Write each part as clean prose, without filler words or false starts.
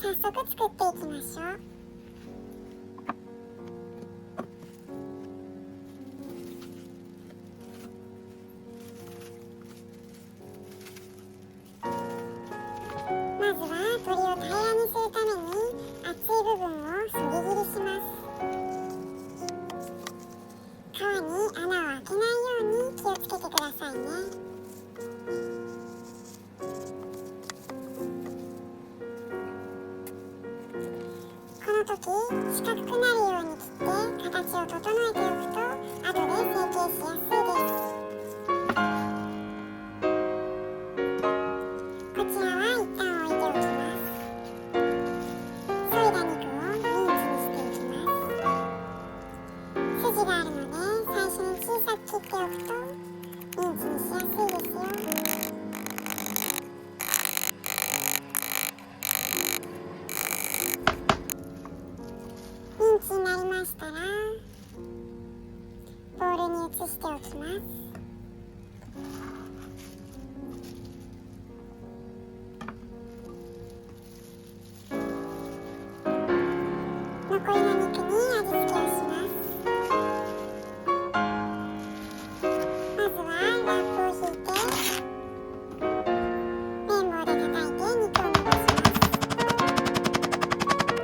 早速作っていきましょう。まずは鶏を平らにするために厚い部分をそぎ切りします。皮に穴を開けないように気をつけてくださいね。この時四角くなるように切って形を整えておくと後で成形しやすいです。こちらは一旦置いておきます。削いだ肉をミンチにしていきます。筋があるので最初に小さく切っておくとミンチにしやすいですよ。ミンチになりましたらボウルに移しておきます。残りの肉に味付けをします。まずはラップを引いて綿棒で叩いて肉を伸ばします。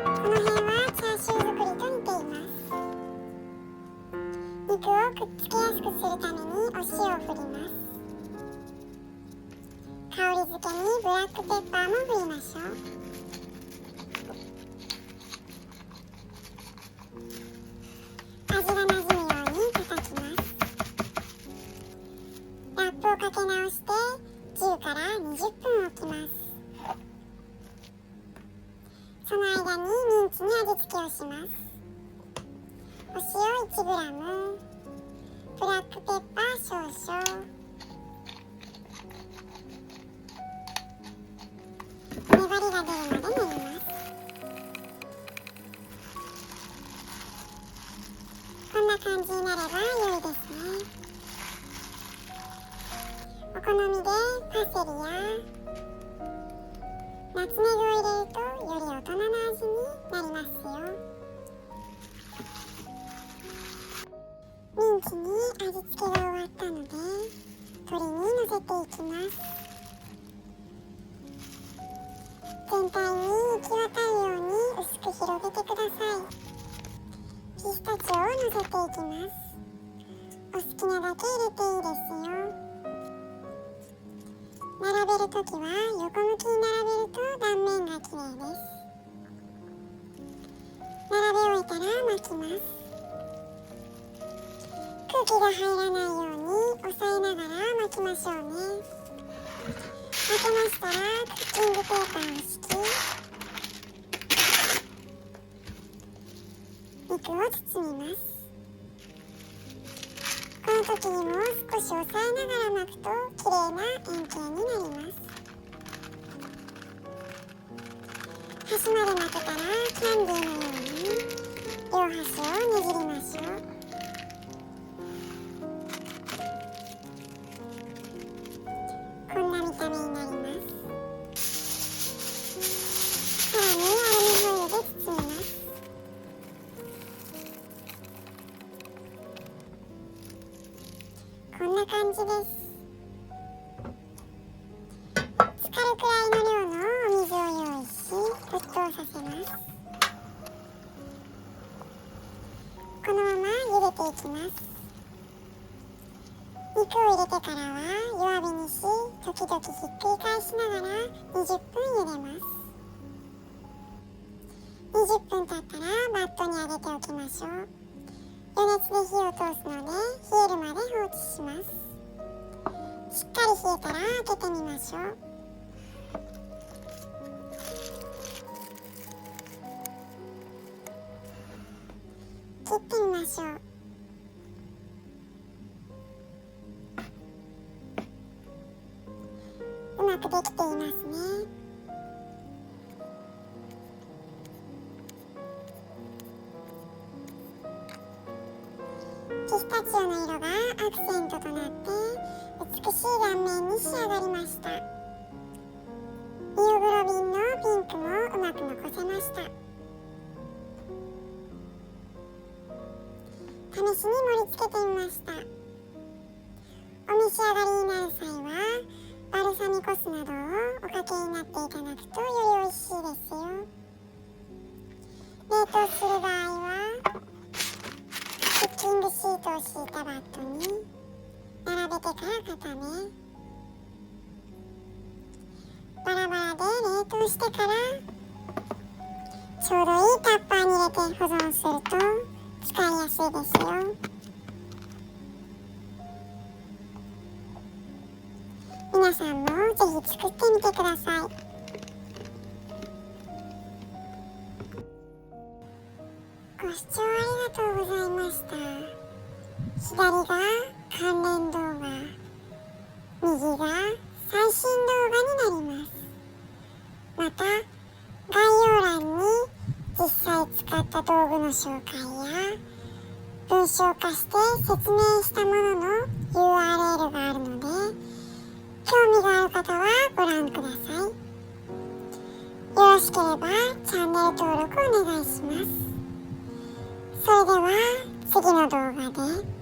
この辺はチャーシュー作りと似ています。肉をくっつけやすくするためにお塩を振ります。香り付けにブラックペッパーも振りましょう。味がなじむように叩きます。ラップをかけ直して10から20分置きます。その間にミンチに味付けをします。お塩 1g、ブラックペッパー少々、粘りが出るまで練ります。こんな感じになれば良いですね。お好みでパセリやナツメグを入れるとより大人の味になりますよ。ミンチに味付けが終わったので鶏にのせていきます。全体に行き渡るように薄く広げてください。ピスタチオをのせていきます。お好きなだけ入れていいですよ。並べるときは横向きに並べると断面が綺麗です。並べ終えたら巻きます。空気が入らないように押さえながら巻きましょうね。巻けましたらクッキングペーパーを敷き、肉を包みます。この時にも少し押さえながら巻くと綺麗な円形になります。端まで巻けたらキャンディーのように両端をねじりましょう。こんな見た目になります。さらにアルミホイルで包みます。こんな感じです。浸かるくらいの量のお水を用意し沸騰させます。このまま茹でていきます。肉を入れてからは弱火にし、時々ひっくり返しながら20分茹でます。20分経ったらバットに上げておきましょう。余熱で火を通すので冷えるまで放置します。しっかり冷えたら開けてみましょう。切ってみましょう。うまくできていますね。ピスタチオの色がアクセントとなって美しい断面に仕上がりました。ミオグロビンのピンクもうまく残しに盛り付けてみました。お召し上がりになる際はバルサミコ酢などをおかけになっていただくとより美味しいですよ。冷凍する場合はクッキングシートを敷いたバットに並べてから固め、バラバラで冷凍してからちょうどいいタッパーに入れて保存すると使いやすいですよ。皆さんもぜひ作ってみてください。ご視聴ありがとうございました。左が関連動画、右が最新動画になります。また概要欄に実際使った道具の紹介や文章化して説明したものの URL があるので、興味がある方はご覧ください。よろしければチャンネル登録お願いします。それでは次の動画で。